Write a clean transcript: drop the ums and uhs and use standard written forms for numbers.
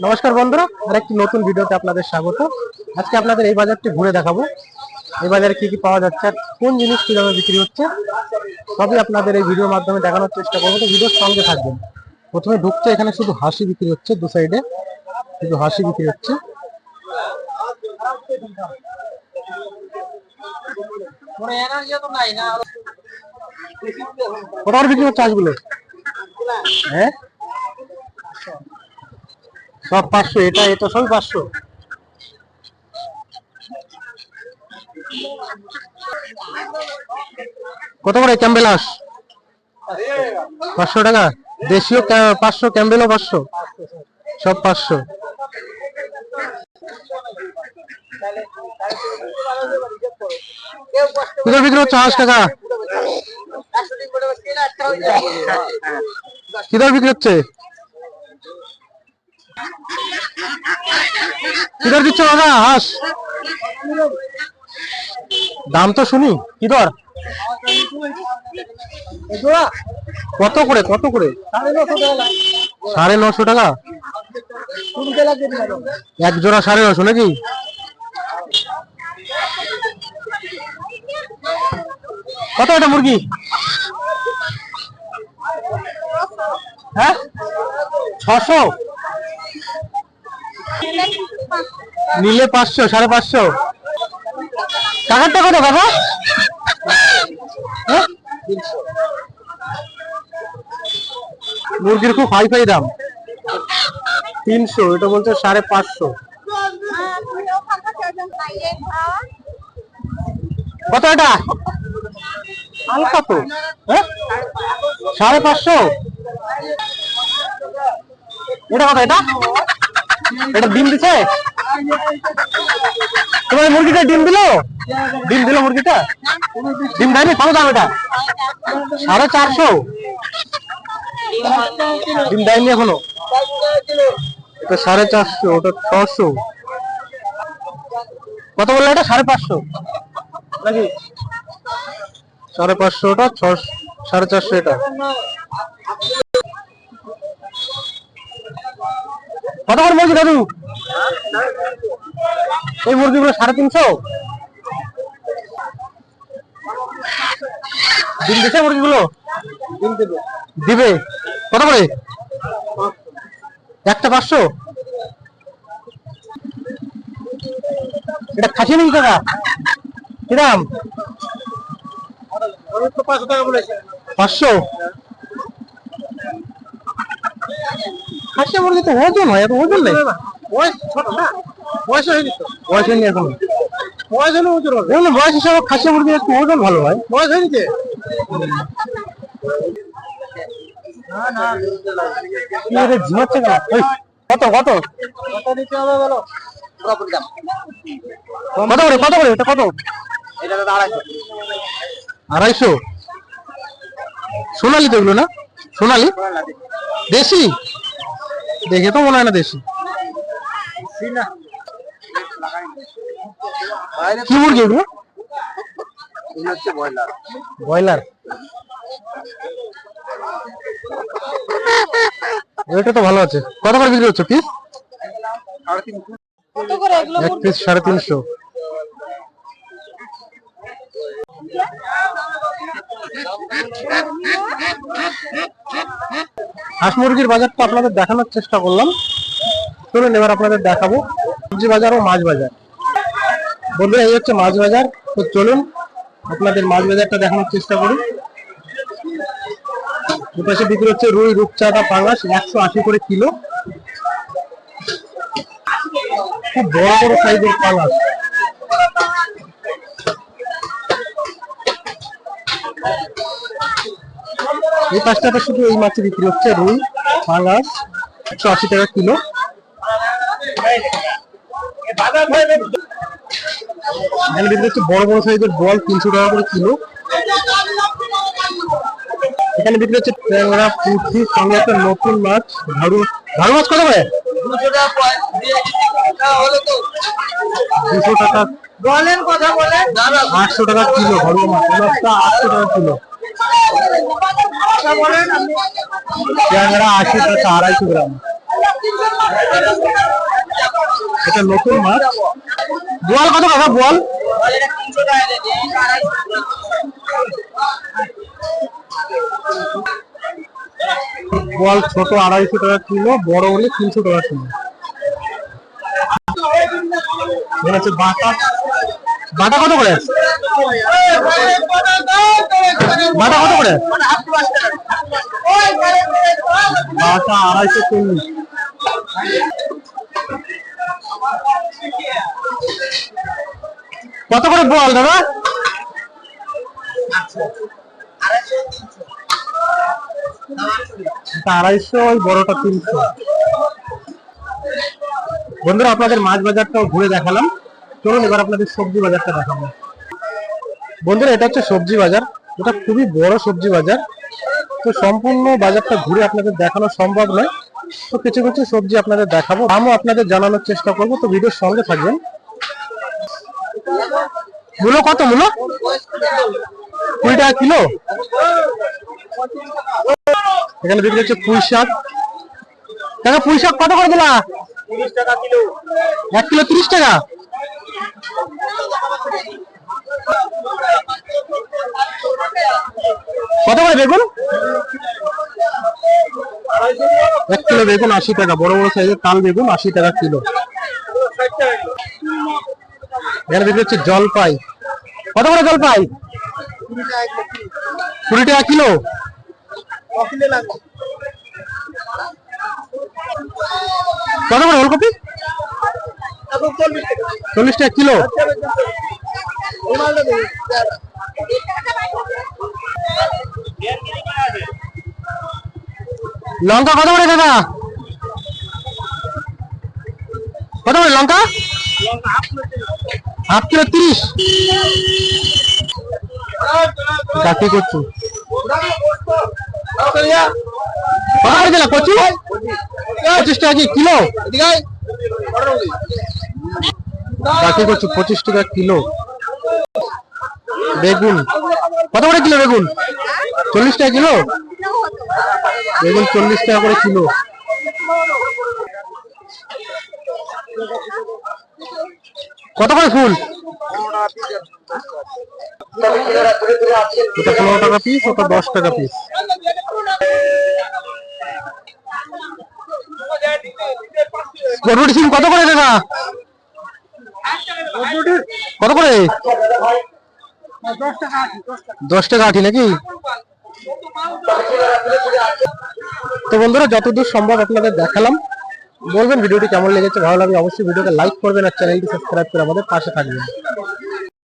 নমস্কার বন্ধুরা, আরেকটি নতুন ভিডিওতে আপনাদের স্বাগত। আজকে আপনাদের এই বাজারটি ঘুরে দেখাবো। এই বাজারে কি কি পাওয়া যাচ্ছে আর কোন জিনিস কি দামে বিক্রি হচ্ছে সবই আপনাদের এই ভিডিওর মাধ্যমে দেখানোর চেষ্টা করবো। তো ভিডিওর সঙ্গে থাকবেন। প্রথমে ঢুকছে, এখানে শুধু হাসি বিক্রি হচ্ছে, দু সাইডে শুধু হাসি বিক্রি হচ্ছে। কত করে বিক্রি হচ্ছে হাঁসগুলো? হ্যাঁ, সব 500। এটা এটা সব 500। কত করে ক্যাম্বেল হাঁস? 500 টাকা। দেশীয় 500, ক্যাম্বেলও 500, সব 500। কোথায় বিক্রি হচ্ছে হাঁস কাকা? কি দর বিক্রি হচ্ছে? কি দর দিচ্ছ দাদা হাঁস? দাম তো শুনি, কি দর? কত করে কত করে? 950 টাকা। এক জোড়া 950 নাকি? কত এটা মুরগি? হ্যাঁ, 600 নিলে 500, 550। কাকারটা কত কাকা? মুরগির খুব হাই ফাই দাম, 300। এটা বলছে 550। কত এটা? হালকা তো। হ্যাঁ, 550। এটা কত? এটা এটা ডিম দিছে? তোমার মুরগিটা ডিম দিল? ডিম দিল মুরগিটা? ডিম দেয়নি? কত দাম এটা? 450। ডিম দেয়নি এখনো। এটা 450, ওটা 600। কত বললো এটা? 550 নাকি? 550 ওটা, 450 এটা। কত করে মুরগি দাদু? এই মুরগিগুলো 350। ডিম দিছে মুরগিগুলো? দিবে। কত করে একটা? 500। এটা খাসি নাকি কাকা? কি দাম? 500 টাকা বলেছে। 500। খাসি মুরগি তো ওজন হয়, এত ওজন নেই। বয়স ছোট না, বয়স হয়নি তো। বয়স হয়নি এখন। বয়স হলে ওজন হবে। বয়স হিসাবে খাসি মুরগি একটু ওজন ভালো হয়। বয়স হয়নি যে। কত কত নিতে হবে বলো? কত করে কত করে এটা? কত? এটা 250। সোনালি তো এগুলো না? সোনালি দেশি? দেখে তো মনে হয় না দেশি। কি মুরগি এগুলো? ব্রয়লার। এটা তো ভালো আছে। কত করে বিক্রি হচ্ছে পিস? এক পিস 350। হাঁস মুরগির বাজারটা আপনাদের দেখানোর চেষ্টা করলাম। চলুন এবার আপনাদের দেখাবো সবজি বাজার ও মাছ বাজার। বন্ধুরা, এই হচ্ছে মাছ বাজার। তো চলুন আপনাদের মাছ বাজারটা দেখানোর চেষ্টা করি। এপাশে বিক্রি হচ্ছে রুই, রূপচাঁদা, পাঙ্গাস 180 করে কিলো। খুব বড় বড় সাইজের পাঙ্গাস। এই পাঁচটাতে শুধু এই মাছ বিক্রি হচ্ছে, রুই, পাঙ্গাস 180 টাকা কিলো। এখানে বিক্রি হচ্ছে বড় বড় সাইজের বল 300 টাকা করে কিলো। এখানে বিক্রি হচ্ছে ট্যাংরা, পুঁটি, সঙ্গে একটা নতুন মাছ ঝাড়ু। ঝাড়ু মাছ কত করে? 200 টাকা। 200 টাকা বলেন, কথা বলেন। 800 টাকা কিলো ঝাড়ু মাছ। মাছটা 800 টাকা কিলো। ট্যাংরা 80 টাকা 250 গ্রাম। এটা নতুন মাছ। বোয়াল কত টাকা বোয়াল? বোয়াল ছোট 250 টাকা কিলো, বড় হলে 300 টাকা কিলো। বাটা বাটা কত করে? বাটা কত করে? বাটা 240। কত করে বোয়াল দাদা? 250, ওই বড়টা 300। বন্ধুরা আপনাদের মাছ বাজারটাও ঘুরে দেখালাম, চলুন এবার আপনাদের সবজি বাজারটা দেখাবো। বন্ধুরা এটা হচ্ছে সবজি বাজার, এটা খুবই বড় সবজি বাজার। তো সম্পূর্ণ বাজারটা ঘুরে আপনাদের দেখানো সম্ভব নয়, তো কিছু কিছু সবজি আপনাদের দেখাবো, দামও আপনাদের জানানোর চেষ্টা করবো, তো ভিডিওর সঙ্গে থাকবেন। মূলো কত? মূলো 20 টাকা কিলো। এখানে বিক্রি হচ্ছে পুঁই শাক। টাকা পুঁই শাক কত করে দিলা? 30 টাকা কিলো। 1 কিলো 30 টাকা। কত করে বেগুন? 1 কিলো বেগুন 80 টাকা, বড় বড় সাইজের তাল বেগুন 80 টাকা কিলো। এখানে বিক্রি হচ্ছে জলপাই। কত করে জলপাই? 20 টাকা কিলো। কত করে ওলকপি? 40 টাকা কিলো। লঙ্কা কত করে দাদা? কত করে লঙ্কা? Half kilo 30। কাকে করছো? কচু 25 টাকা কিলো। কাকে করছো? 25 টাকা কিলো। বেগুন কত করে কিলো? বেগুন 40 টাকা কিলো। বেগুন 40 টাকা করে কিলো। কত করে ফুল? এটা 15 টাকা পিস, ওটা 10 টাকা পিস। বরবটি সিম কত করে দাদা? কত করে? 10 টাকা আটি নাকি? তো বন্ধুরা যতদূর সম্ভব আপনাদের দেখালাম, বলবেন ভিডিওটি কেমন লেগেছে। ভালো লাগলে অবশ্যই ভিডিওকে লাইক করবেন আর চ্যানেলটি সাবস্ক্রাইব করে আমাদের পাশে থাকবেন।